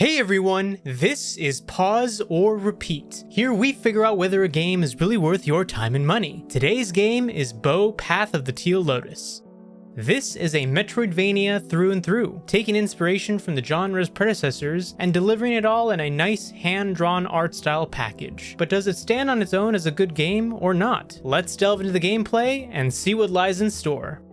Hey everyone, this is Pause or Repeat. Here we figure out whether a game is really worth your time and money. Today's game is Bow Path of the Teal Lotus. This is a metroidvania through and through, taking inspiration from the genre's predecessors and delivering it all in a nice hand-drawn art style package. But does it stand on its own as a good game or not? Let's delve into the gameplay and see what lies in store.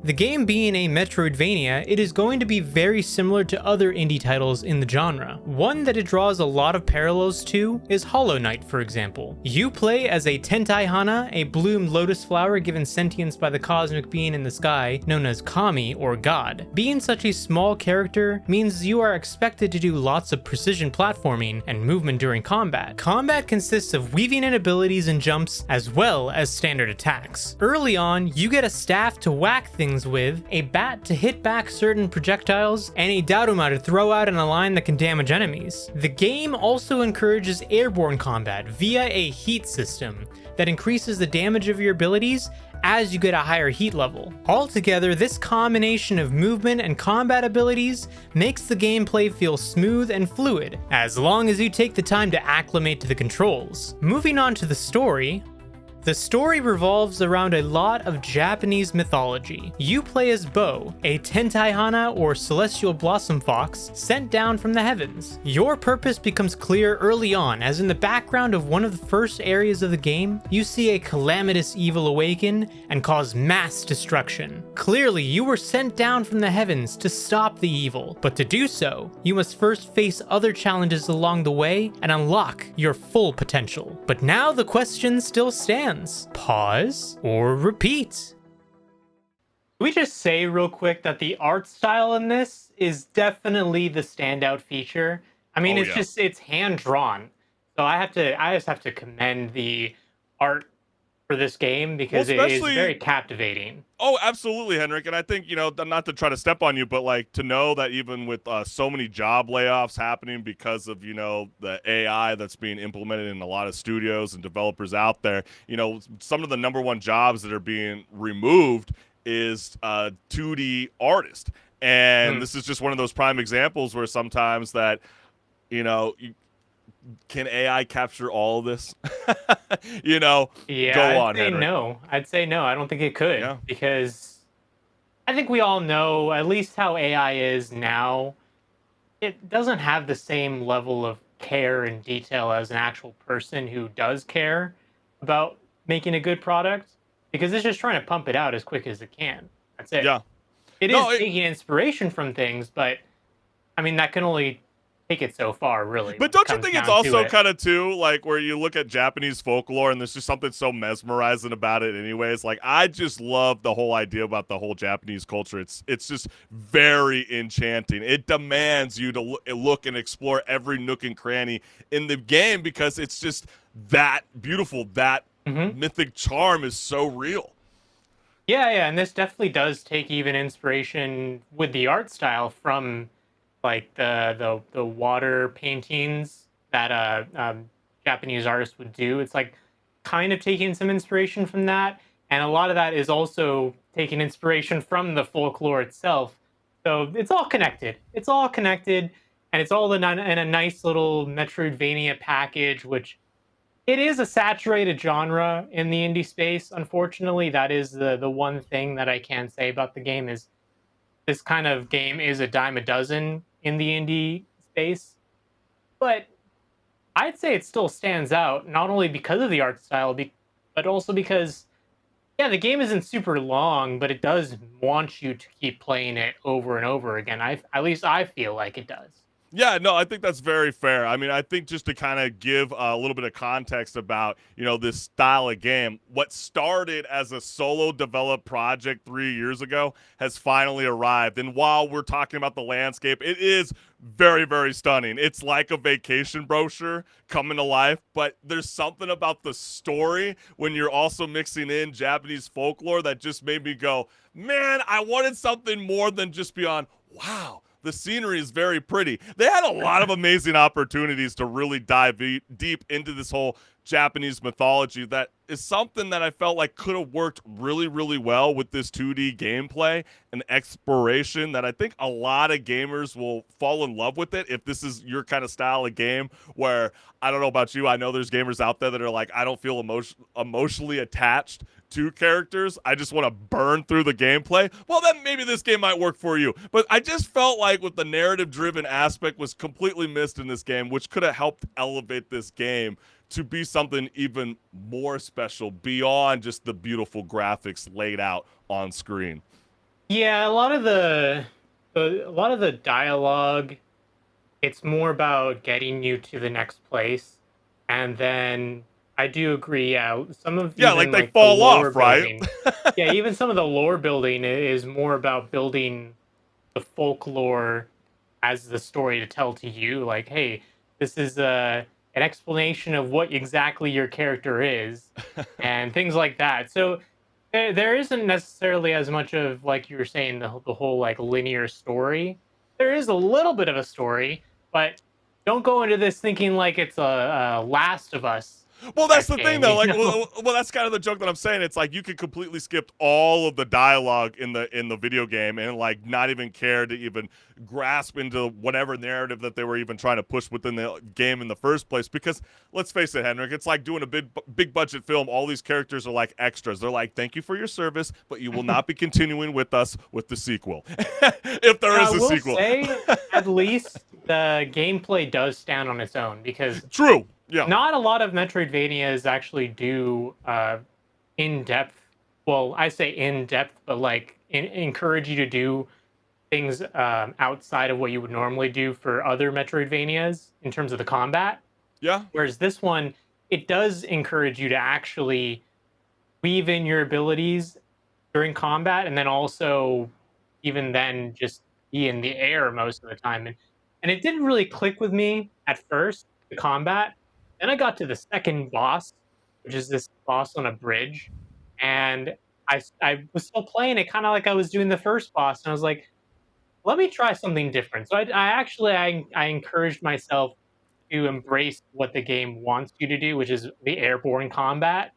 The game being a metroidvania, it is going to be very similar to other indie titles in the genre. One that it draws a lot of parallels to is Hollow Knight, for example. You play as a Tentai Hana, a bloomed lotus flower given sentience by the cosmic being in the sky, known as Kami, or God. Being such a small character means you are expected to do lots of precision platforming and movement during combat. Combat consists of weaving in abilities and jumps, as well as standard attacks. Early on, you get a staff to whack things with, a bat to hit back certain projectiles, and a Daruma to throw out in a line that can damage enemies. The game also encourages airborne combat via a heat system that increases the damage of your abilities as you get a higher heat level. Altogether, this combination of movement and combat abilities makes the gameplay feel smooth and fluid, as long as you take the time to acclimate to the controls. Moving on to the story, the story revolves around a lot of Japanese mythology. You play as Bow, a Tentai Hana or celestial blossom fox sent down from the heavens. Your purpose becomes clear early on, as in the background of one of the first areas of the game, you see a calamitous evil awaken and cause mass destruction. Clearly, you were sent down from the heavens to stop the evil, but to do so, you must first face other challenges along the way and unlock your full potential. But now the question still stands. Pause or repeat? Can we just say real quick that the art style in this is definitely the standout feature? I mean, it's hand drawn. So I just have to commend the art for this game because it is very captivating. Oh, absolutely, HenricK. And I think, not to try to step on you, but like to know that even with so many job layoffs happening because of, the AI that's being implemented in a lot of studios and developers out there, some of the number one jobs that are being removed is 2D artist. And this is just one of those prime examples where sometimes that, can AI capture all of this? Yeah, go on, I'd say HenricK. no. I'd say no. I don't think it could because I think we all know at least how AI is now. It doesn't have the same level of care and detail as an actual person who does care about making a good product because it's just trying to pump it out as quick as it can. That's it. Yeah. It is taking inspiration from things, but I mean, that can only take it so far, really. But don't you think it's also kind of too like where you look at Japanese folklore and there's just something so mesmerizing about it anyways? Like I just love the whole idea about the whole Japanese culture. It's just very enchanting. It demands you to look and explore every nook and cranny in the game because it's just that beautiful. That mythic charm is so real. Yeah, and this definitely does take even inspiration with the art style from like the water paintings that Japanese artists would do. It's like kind of taking some inspiration from that, and a lot of that is also taking inspiration from the folklore itself. So it's all connected. And it's all in a nice little Metroidvania package, which it is a saturated genre in the indie space. Unfortunately, that is the one thing that I can say about the game is this kind of game is a dime a dozen in the indie space, but I'd say it still stands out not only because of the art style, but also because, the game isn't super long, but it does want you to keep playing it over and over again. At least I feel like it does. Yeah, no, I think that's very fair. I mean, I think just to kind of give a little bit of context about, this style of game, what started as a solo developed project 3 years ago has finally arrived. And while we're talking about the landscape, it is very, very stunning. It's like a vacation brochure coming to life, but there's something about the story when you're also mixing in Japanese folklore that just made me go, man, I wanted something more than just beyond, wow. The scenery is very pretty. They had a lot of amazing opportunities to really dive deep into this whole Japanese mythology that is something that I felt like could have worked really, really well with this 2D gameplay and exploration that I think a lot of gamers will fall in love with it if this is your kind of style of game where, I don't know about you, I know there's gamers out there that are like, I don't feel emotionally attached to characters. I just want to burn through the gameplay. Well, then maybe this game might work for you. But I just felt like with the narrative-driven aspect was completely missed in this game, which could have helped elevate this game to be something even more special beyond just the beautiful graphics laid out on screen. Yeah, a lot of the dialogue, it's more about getting you to the next place. And then I do agree, yeah, some of Yeah, like even they like the fall lore off, right? building. Yeah, even some of the lore building is more about building the folklore as the story to tell to you. Like, hey, this is an explanation of what exactly your character is, and things like that. So there isn't necessarily as much of, like you were saying, the whole like linear story. There is a little bit of a story, but don't go into this thinking like it's a Last of Us Well, that's type the thing, game, though. you Like, know? well, that's kind of the joke that I'm saying. It's like you could completely skip all of the dialogue in the video game and like not even care to even grasp into whatever narrative that they were even trying to push within the game in the first place. Because let's face it, HenricK, it's like doing a big budget film. All these characters are like extras. They're like, thank you for your service, but you will not be continuing with us with the sequel, if there And I is a will sequel. say, at least the gameplay does stand on its own, because True. Yeah. not a lot of Metroidvanias actually do in-depth. Well, I say in-depth, but like encourage you to do things outside of what you would normally do for other Metroidvanias in terms of the combat. Yeah. Whereas this one, it does encourage you to actually weave in your abilities during combat, and then also even then just be in the air most of the time. And it didn't really click with me at first, the combat. Then I got to the second boss, which is this boss on a bridge, and I was still playing it kind of like I was doing the first boss, and I was like, let me try something different. So I encouraged myself to embrace what the game wants you to do, which is the airborne combat.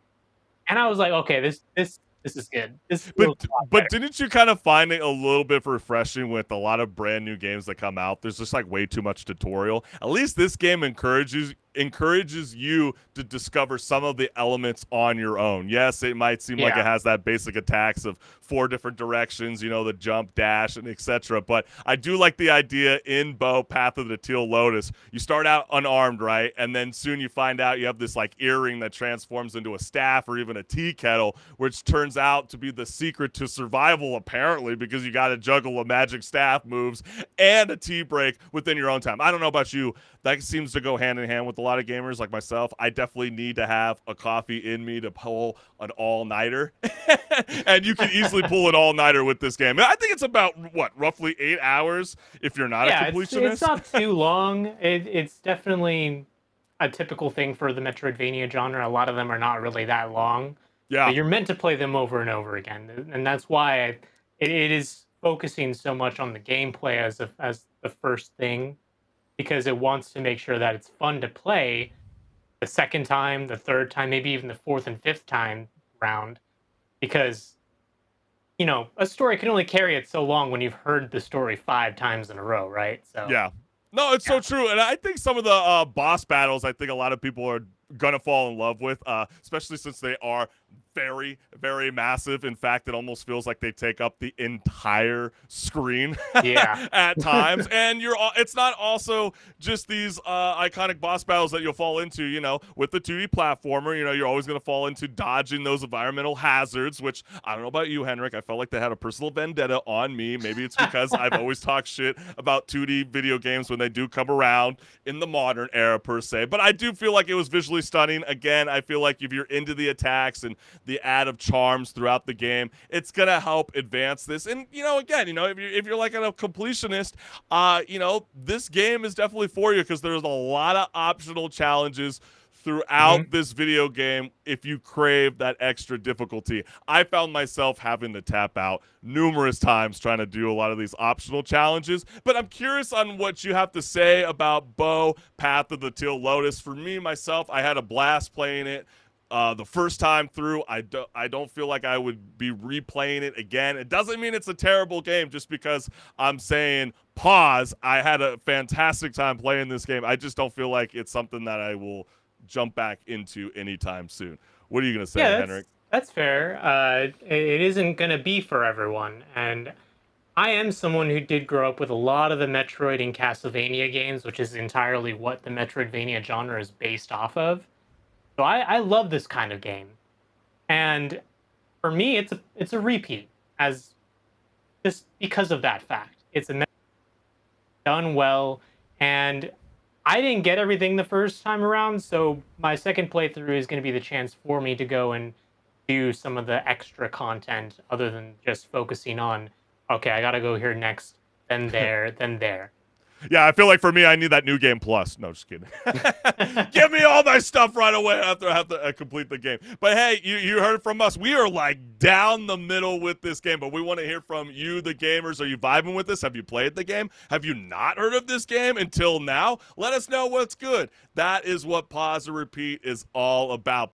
And I was like, okay, this is good. This feels a lot But better. didn't you kind of find it a little bit refreshing with a lot of brand new games that come out? There's just like way too much tutorial. At least this game encourages you to discover some of the elements on your own. Yes, it might seem like it Yeah. has that basic attacks of 4 different directions, the jump, dash, and etc. But I do like the idea in Bow Path of the Teal Lotus. You start out unarmed, right? And then soon you find out you have this like earring that transforms into a staff or even a tea kettle, which turns out to be the secret to survival, apparently, because you got to juggle a magic staff moves and a tea break within your own time. I don't know about you. That seems to go hand in hand with a lot of gamers like myself. I definitely need to have a coffee in me to pull an all-nighter. And you can easily pull an all-nighter with this game. I think it's about, what, roughly 8 hours if you're not a Yeah, it's completionist? not too long. It's definitely a typical thing for the Metroidvania genre. A lot of them are not really that long, Yeah. but you're meant to play them over and over again, and that's why it is focusing so much on the gameplay as the first thing, because it wants to make sure that it's fun to play the second time, the third time, maybe even the fourth and fifth time round, because a story can only carry it so long when you've heard the story 5 times in a row, right? So, Yeah. No, it's so yeah. true. And I think some of the boss battles, I think a lot of people are going to fall in love with, especially since they are very, very massive. In fact, it almost feels like they take up the entire screen Yeah. at times. And it's not also just these iconic boss battles that you'll fall into, with the 2D platformer, you're always going to fall into dodging those environmental hazards, which I don't know about you, HenricK. I felt like they had a personal vendetta on me. Maybe it's because I've always talked shit about 2D video games when they do come around in the modern era, per se. But I do feel like it was visually stunning. Again, I feel like if you're into the attacks and the add of charms throughout the game, it's gonna help advance this. And again, if you're like a completionist, this game is definitely for you because there's a lot of optional challenges throughout Mhm. this video game if you crave that extra difficulty. I found myself having to tap out numerous times trying to do a lot of these optional challenges, but I'm curious on what you have to say about Bow Path of the Teal Lotus. For me, myself, I had a blast playing it. the first time through. I don't feel like I would be replaying it again. It doesn't mean it's a terrible game just because I'm saying pause. I had a fantastic time playing this game. I just don't feel like it's something that I will jump back into anytime soon. What are you going to say, Yeah, HenricK? that's fair. It isn't gonna be for everyone, and I am someone who did grow up with a lot of the Metroid and Castlevania games, which is entirely what the Metroidvania genre is based off of. So I love this kind of game, and for me, it's a repeat as just because of that fact. It's a done well, and I didn't get everything the first time around, so my second playthrough is going to be the chance for me to go and do some of the extra content other than just focusing on, okay, I got to go here next, then there, then there. Yeah, I feel like for me, I need that new game plus. No, just kidding. Give me all my stuff right away after I have to complete the game. But hey, you heard from us. We are like down the middle with this game, but we want to hear from you, the gamers. Are you vibing with this? Have you played the game? Have you not heard of this game until now? Let us know what's good. That is what Pause or Repeat is all about.